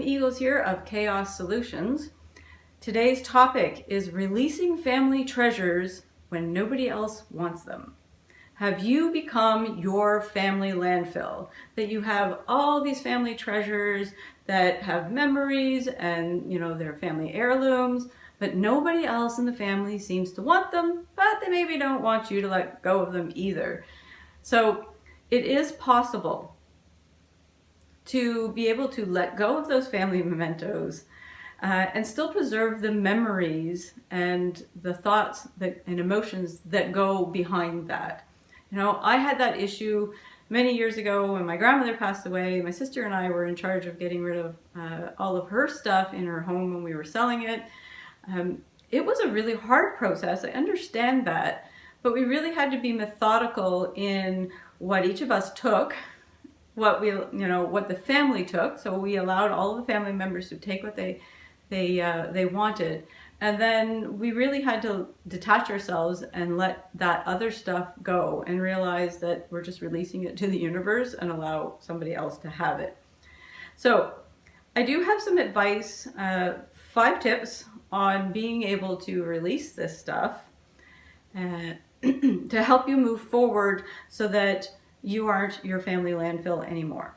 Eagles here of Kaos Solutions. Today's topic is releasing family treasures when nobody else wants them. Have you become your family landfill? That you have all these family treasures that have memories and they're family heirlooms, but nobody else in the family seems to want them, but they maybe don't want you to let go of them either. So it is possible to be able to let go of those family mementos and still preserve the memories and the thoughts and emotions that go behind that. I had that issue many years ago when my grandmother passed away. My sister and I were in charge of getting rid of all of her stuff in her home when we were selling it. It was a really hard process. I understand that, but we really had to be methodical in what each of us took, what the family took. So we allowed all of the family members to take what they wanted. And then we really had to detach ourselves and let that other stuff go and realize that we're just releasing it to the universe and allow somebody else to have it. So I do have some advice, 5 tips on being able to release this stuff to help you move forward so that you aren't your family landfill anymore.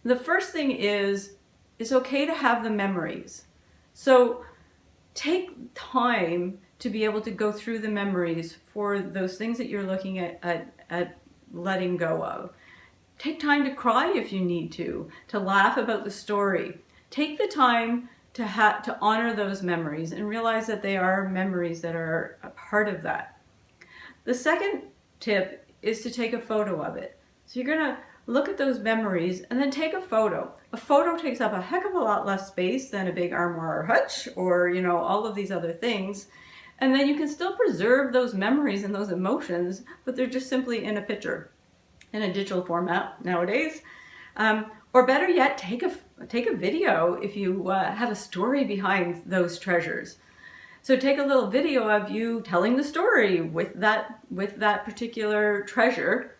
The first thing is, it's okay to have the memories. So take time to be able to go through the memories for those things that you're looking at letting go of. Take time to cry if you need to laugh about the story. Take the time to honor those memories and realize that they are memories that are a part of that. The second tip is to take a photo of it. So you're gonna look at those memories and then take a photo. A photo takes up a heck of a lot less space than a big armoire or hutch or all of these other things. And then you can still preserve those memories and those emotions, but they're just simply in a picture, in a digital format nowadays. Or better yet, take a video if you have a story behind those treasures. So take a little video of you telling the story with that particular treasure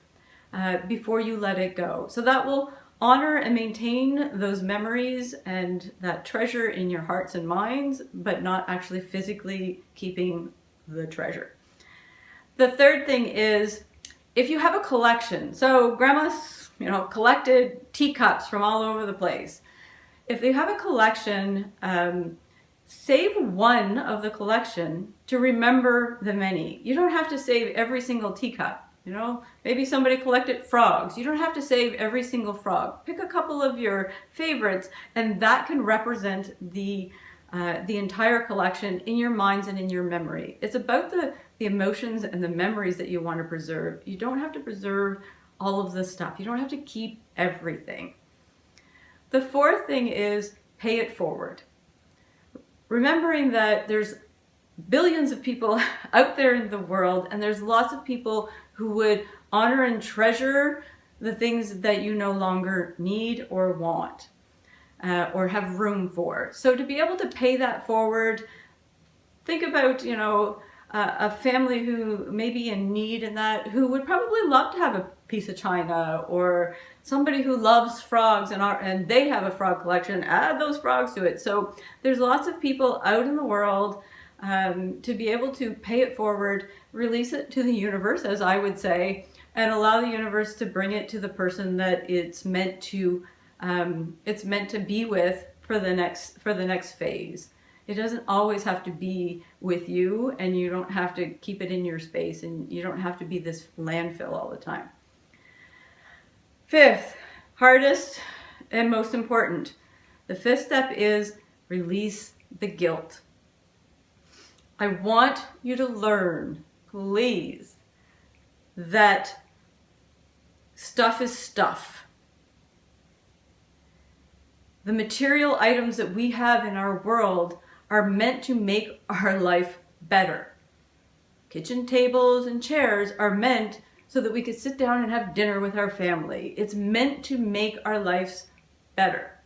before you let it go. So that will honor and maintain those memories and that treasure in your hearts and minds, but not actually physically keeping the treasure. The third thing is, if you have a collection, so grandma's collected teacups from all over the place. If you have a collection, save one of the collection to remember the many. You don't have to save every single teacup. Maybe somebody collected frogs. You don't have to save every single frog. Pick a couple of your favorites, and that can represent the entire collection in your minds and in your memory. It's about the emotions and the memories that you want to preserve. You don't have to preserve all of this stuff. You don't have to keep everything. The fourth thing is pay it forward. Remembering that there's billions of people out there in the world, and there's lots of people who would honor and treasure the things that you no longer need or want or have room for. So to be able to pay that forward, think about a family who may be in need in that, who would probably love to have a piece of china, or somebody who loves frogs and they have a frog collection, add those frogs to it. So there's lots of people out in the world to be able to pay it forward, release it to the universe, as I would say, and allow the universe to bring it to the person that it's meant to be with for the next phase. It doesn't always have to be with you, and you don't have to keep it in your space, and you don't have to be this landfill all the time. Fifth, hardest and most important, the fifth step is release the guilt. I want you to learn, please, that stuff is stuff. The material items that we have in our world are meant to make our life better. Kitchen tables and chairs are meant so that we could sit down and have dinner with our family. It's meant to make our lives better.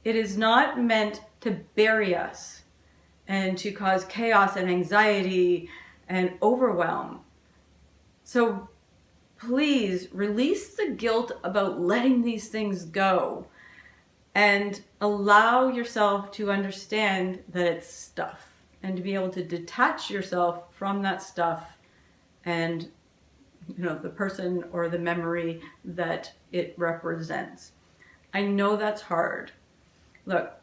It is not meant to bury us and to cause chaos and anxiety and overwhelm. So please release the guilt about letting these things go. and allow yourself to understand that it's stuff and to be able to detach yourself from that stuff and the person or the memory that it represents. I know that's hard. Look,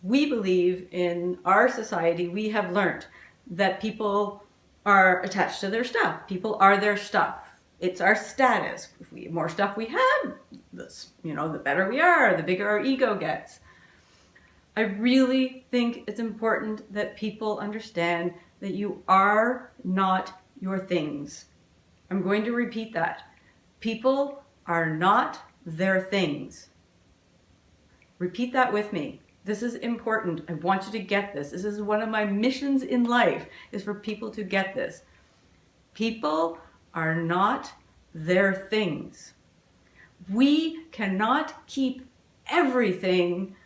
we believe in our society, we have learned that people are attached to their stuff. People are their stuff. It's our status. If the more stuff we have, the better we are, the bigger our ego gets. I really think it's important that people understand that you are not your things. I'm going to repeat that. People are not their things. Repeat that with me. This is important. I want you to get this. This is one of my missions in life, is for people to get this. People are not their things. We cannot keep everything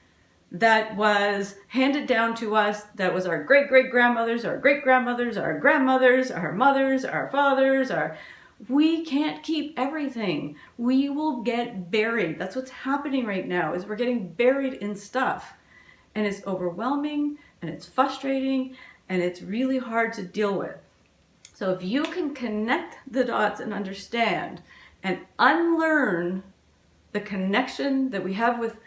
that was handed down to us, that was our great-great-grandmothers, our great-grandmothers, our grandmothers, our mothers, our fathers, we can't keep everything. We will get buried. That's what's happening right now, is we're getting buried in stuff. And it's overwhelming, and it's frustrating, and it's really hard to deal with. So if you can connect the dots and understand and unlearn the connection that we have with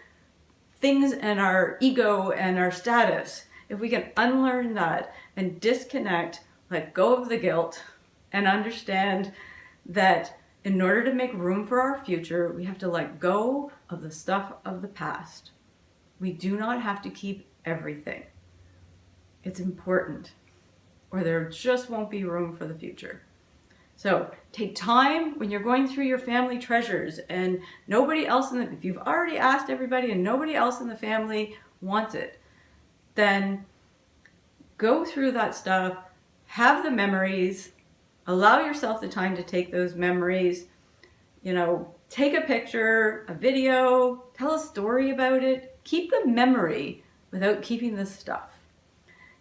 things and our ego and our status, if we can unlearn that and disconnect, let go of the guilt, and understand that in order to make room for our future, we have to let go of the stuff of the past. We do not have to keep everything. It's important, or there just won't be room for the future. So take time when you're going through your family treasures and nobody else if you've already asked everybody and nobody else in the family wants it, then go through that stuff, have the memories, allow yourself the time to take those memories, take a picture, a video, tell a story about it. Keep the memory without keeping the stuff.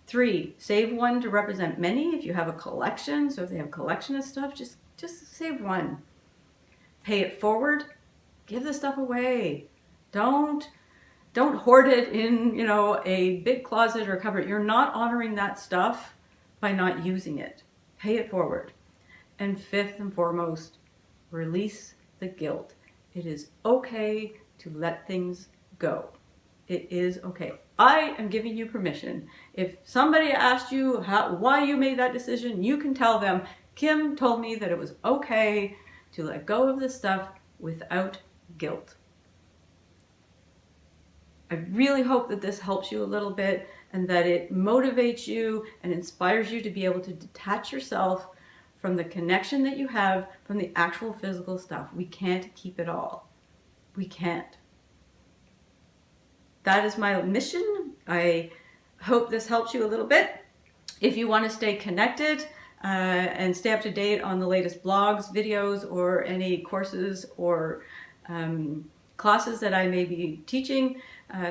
3, save one to represent many. If you have a collection, so if they have a collection of stuff, just save one. Pay it forward. Give the stuff away. Don't hoard it in, a big closet or cupboard. You're not honoring that stuff by not using it. Pay it forward. And 5th and foremost, release the guilt. It is okay to let things go. It is okay. I am giving you permission. If somebody asked you why you made that decision, you can tell them, Kim told me that it was okay to let go of this stuff without guilt. I really hope that this helps you a little bit and that it motivates you and inspires you to be able to detach yourself from the connection that you have from the actual physical stuff. We can't keep it all. We can't. That is my mission. I hope this helps you a little bit. If you want to stay connected and stay up to date on the latest blogs, videos, or any courses or classes that I may be teaching,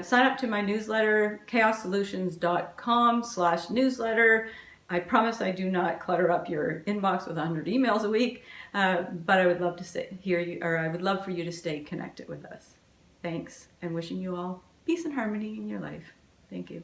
sign up to my newsletter, kaossolutions.com/newsletter. I promise I do not clutter up your inbox with 100 emails a week, but I would love to hear you, or I would love for you to stay connected with us. Thanks, and wishing you all peace and harmony in your life. Thank you.